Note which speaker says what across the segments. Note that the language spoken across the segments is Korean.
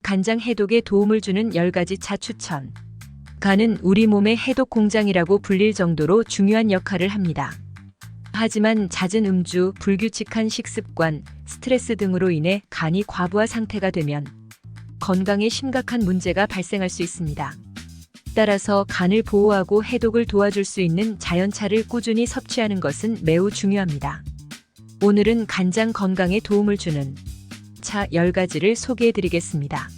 Speaker 1: 간장 해독에 도움을 주는 10가지 차 추천. 간은 우리 몸의 해독 공장이라고 불릴 정도로 중요한 역할을 합니다. 하지만 잦은 음주, 불규칙한 식습관, 스트레스 등으로 인해 간이 과부하 상태가 되면 건강에 심각한 문제가 발생할 수 있습니다. 따라서 간을 보호하고 해독을 도와줄 수 있는 자연차를 꾸준히 섭취하는 것은 매우 중요합니다. 오늘은 간장 건강에 도움을 주는 차 10가지를 소개해드리겠습니다.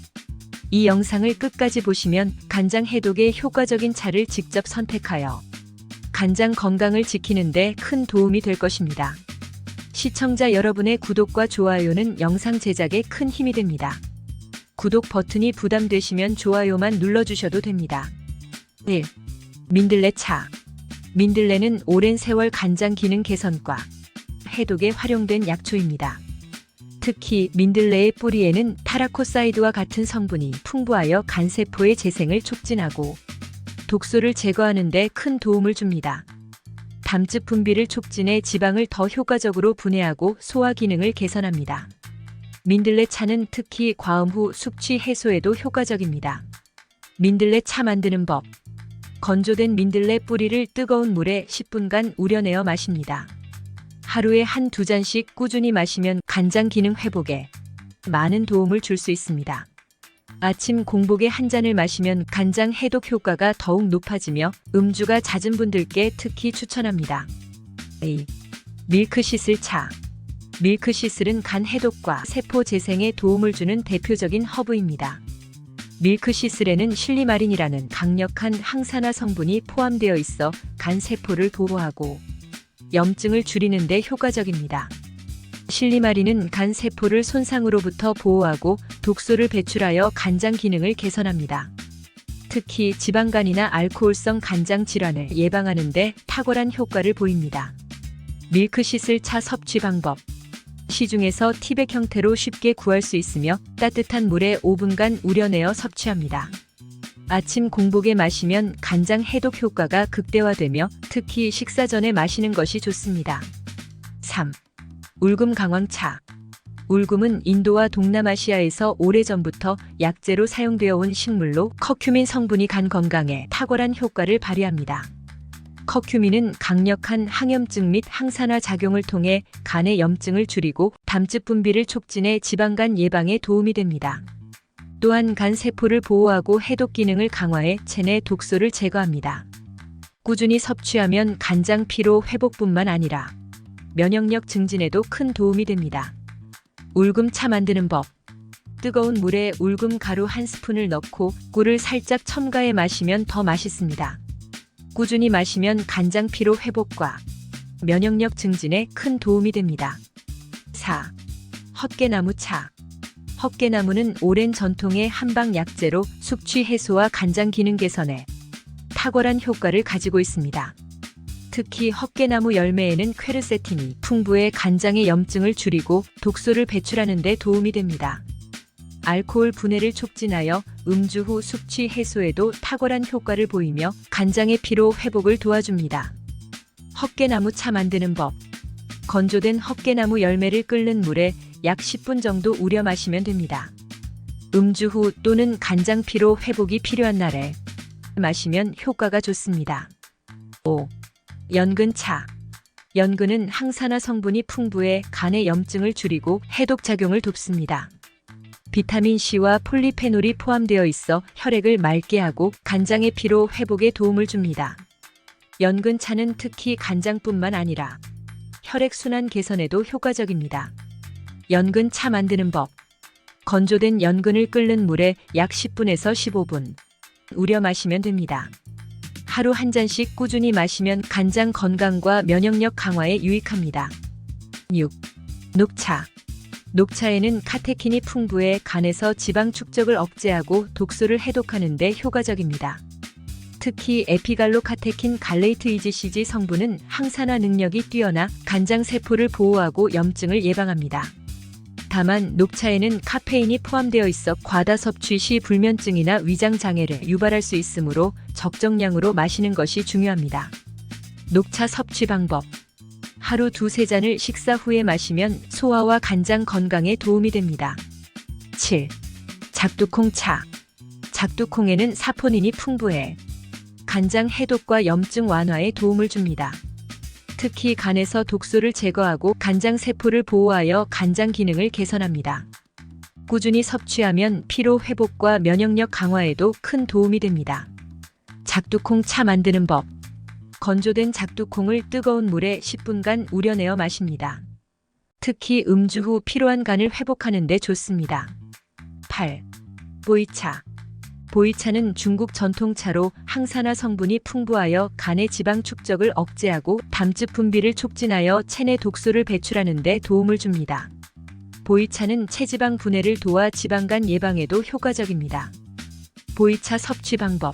Speaker 1: 이 영상을 끝까지 보시면 간장 해독에 효과적인 차를 직접 선택하여 간장 건강을 지키는 데 큰 도움이 될 것입니다. 시청자 여러분의 구독과 좋아요는 영상 제작에 큰 힘이 됩니다. 구독 버튼이 부담되시면 좋아요만 눌러주셔도 됩니다. 1. 민들레 차. 민들레는 오랜 세월 간장 기능 개선과 해독에 활용된 약초입니다. 특히 민들레의 뿌리에는 타라코사이드와 같은 성분이 풍부하여 간세포의 재생을 촉진하고 독소를 제거하는 데 큰 도움을 줍니다. 담즙 분비를 촉진해 지방을 더 효과적으로 분해하고 소화 기능을 개선합니다. 민들레 차는 특히 과음 후 숙취 해소에도 효과적입니다. 민들레 차 만드는 법. 건조된 민들레 뿌리를 뜨거운 물에 10분간 우려내어 마십니다. 하루에 1~2잔씩 꾸준히 마시면 간장 기능 회복에 많은 도움을 줄 수 있습니다. 아침 공복에 한 잔을 마시면 간장 해독 효과가 더욱 높아지며 음주가 잦은 분들께 특히 추천합니다. 2. 밀크시슬 차. 밀크시슬은 간 해독과 세포 재생에 도움을 주는 대표적인 허브입니다. 밀크시슬에는 실리마린이라는 강력한 항산화 성분이 포함되어 있어 간 세포를 보호하고 염증을 줄이는 데 효과적입니다. 실리마린은 간 세포를 손상으로부터 보호하고 독소를 배출하여 간장 기능을 개선합니다. 특히 지방간이나 알코올성 간장 질환을 예방하는 데 탁월한 효과를 보입니다. 밀크시슬 차 섭취 방법. 시중에서 티백 형태로 쉽게 구할 수 있으며 따뜻한 물에 5분간 우려내어 섭취합니다. 아침 공복에 마시면 간장 해독 효과가 극대화되며 특히 식사 전에 마시는 것이 좋습니다. 3. 울금 강황차. 울금은 인도와 동남아시아에서 오래전부터 약재로 사용되어 온 식물로 커큐민 성분이 간 건강에 탁월한 효과를 발휘합니다. 커큐민은 강력한 항염증 및 항산화 작용을 통해 간의 염증을 줄이고 담즙 분비를 촉진해 지방간 예방에 도움이 됩니다. 또한 간 세포를 보호하고 해독 기능을 강화해 체내 독소를 제거합니다. 꾸준히 섭취하면 간장 피로 회복뿐만 아니라 면역력 증진에도 큰 도움이 됩니다. 울금 차 만드는 법. 뜨거운 물에 울금 가루 1스푼을 넣고 꿀을 살짝 첨가해 마시면 더 맛있습니다. 꾸준히 마시면 간장 피로 회복과 면역력 증진에 큰 도움이 됩니다. 4. 헛개나무 차. 헛개나무는 오랜 전통의 한방 약재로 숙취 해소와 간장 기능 개선에 탁월한 효과를 가지고 있습니다. 특히 헛개나무 열매에는 퀘르세틴이 풍부해 간장의 염증을 줄이고 독소를 배출하는 데 도움이 됩니다. 알코올 분해를 촉진하여 음주 후 숙취 해소에도 탁월한 효과를 보이며 간장의 피로 회복을 도와줍니다. 헛개나무 차 만드는 법. 건조된 헛개나무 열매를 끓는 물에 약 10분 정도 우려 마시면 됩니다. 음주 후 또는 간장 피로 회복이 필요한 날에 마시면 효과가 좋습니다. 5. 연근 차. 연근은 항산화 성분이 풍부해 간의 염증을 줄이고 해독 작용을 돕습니다. 비타민C와 폴리페놀이 포함되어 있어 혈액을 맑게 하고 간장의 피로 회복에 도움을 줍니다. 연근차는 특히 간장뿐만 아니라 혈액순환 개선에도 효과적입니다. 연근차 만드는 법. 건조된 연근을 끓는 물에 약 10분에서 15분 우려 마시면 됩니다. 하루 1잔씩 꾸준히 마시면 간장 건강과 면역력 강화에 유익합니다. 6. 녹차. 녹차에는 카테킨이 풍부해 간에서 지방 축적을 억제하고 독소를 해독하는 데 효과적입니다. 특히 에피갈로카테킨 갈레이트 EGCG 성분은 항산화 능력이 뛰어나 간장 세포를 보호하고 염증을 예방합니다. 다만 녹차에는 카페인이 포함되어 있어 과다 섭취 시 불면증이나 위장 장애를 유발할 수 있으므로 적정량으로 마시는 것이 중요합니다. 녹차 섭취 방법. 하루 2~3잔을 식사 후에 마시면 소화와 간장 건강에 도움이 됩니다. 7. 작두콩차. 작두콩에는 사포닌이 풍부해 간장 해독과 염증 완화에 도움을 줍니다. 특히 간에서 독소를 제거하고 간장 세포를 보호하여 간장 기능을 개선합니다. 꾸준히 섭취하면 피로 회복과 면역력 강화에도 큰 도움이 됩니다. 작두콩 차 만드는 법. 건조된 작두콩을 뜨거운 물에 10분간 우려내어 마십니다. 특히 음주 후 피로한 간을 회복하는 데 좋습니다. 8. 보이차. 보이차는 중국 전통차로 항산화 성분이 풍부하여 간의 지방 축적을 억제하고 담즙 분비를 촉진하여 체내 독소를 배출하는 데 도움을 줍니다. 보이차는 체지방 분해를 도와 지방간 예방에도 효과적입니다. 보이차 섭취 방법.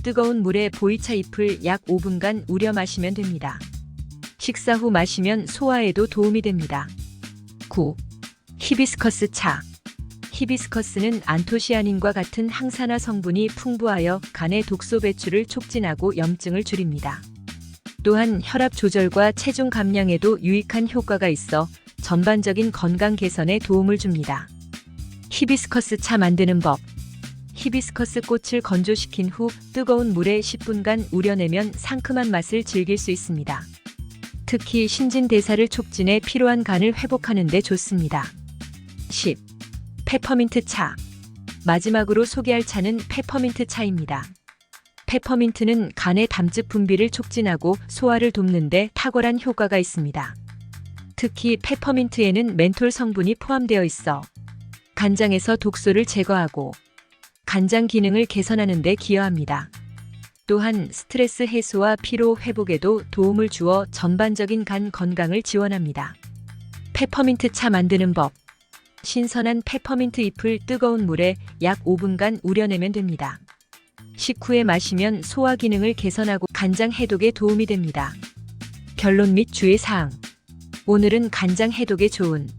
Speaker 1: 뜨거운 물에 보이차 잎을 약 5분간 우려 마시면 됩니다. 식사 후 마시면 소화에도 도움이 됩니다. 9. 히비스커스 차. 히비스커스는 안토시아닌과 같은 항산화 성분이 풍부하여 간의 독소 배출을 촉진하고 염증을 줄입니다. 또한 혈압 조절과 체중 감량에도 유익한 효과가 있어 전반적인 건강 개선에 도움을 줍니다. 히비스커스 차 만드는 법. 히비스커스 꽃을 건조시킨 후 뜨거운 물에 10분간 우려내면 상큼한 맛을 즐길 수 있습니다. 특히 신진대사를 촉진해 피로한 간을 회복하는 데 좋습니다. 10. 페퍼민트 차. 마지막으로 소개할 차는 페퍼민트 차입니다. 페퍼민트는 간의 담즙 분비를 촉진하고 소화를 돕는 데 탁월한 효과가 있습니다. 특히 페퍼민트에는 멘톨 성분이 포함되어 있어 간장에서 독소를 제거하고 간장 기능을 개선하는 데 기여합니다. 또한 스트레스 해소와 피로 회복에도 도움을 주어 전반적인 간 건강을 지원합니다. 페퍼민트 차 만드는 법. 신선한 페퍼민트 잎을 뜨거운 물에 약 5분간 우려내면 됩니다. 식후에 마시면 소화 기능을 개선하고 간장 해독에 도움이 됩니다. 결론 및 주의사항. 오늘은 간장 해독에 좋은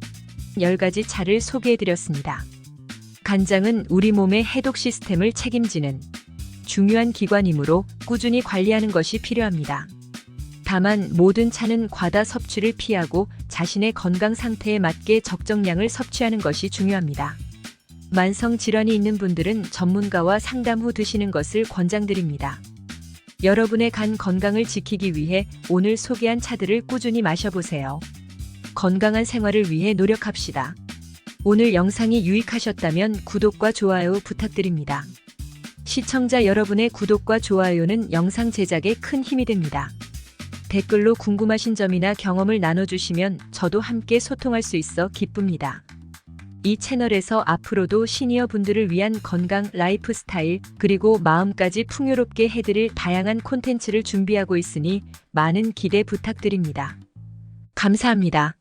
Speaker 1: 10가지 차를 소개해드렸습니다. 간장은 우리 몸의 해독 시스템을 책임지는 중요한 기관이므로 꾸준히 관리하는 것이 필요합니다. 다만 모든 차는 과다 섭취를 피하고 자신의 건강 상태에 맞게 적정량을 섭취하는 것이 중요합니다. 만성 질환이 있는 분들은 전문가와 상담 후 드시는 것을 권장드립니다. 여러분의 간 건강을 지키기 위해 오늘 소개한 차들을 꾸준히 마셔보세요. 건강한 생활을 위해 노력합시다. 오늘 영상이 유익하셨다면 구독과 좋아요 부탁드립니다. 시청자 여러분의 구독과 좋아요는 영상 제작에 큰 힘이 됩니다. 댓글로 궁금하신 점이나 경험을 나눠주시면 저도 함께 소통할 수 있어 기쁩니다. 이 채널에서 앞으로도 시니어 분들을 위한 건강, 라이프 스타일, 그리고 마음까지 풍요롭게 해드릴 다양한 콘텐츠를 준비하고 있으니 많은 기대 부탁드립니다. 감사합니다.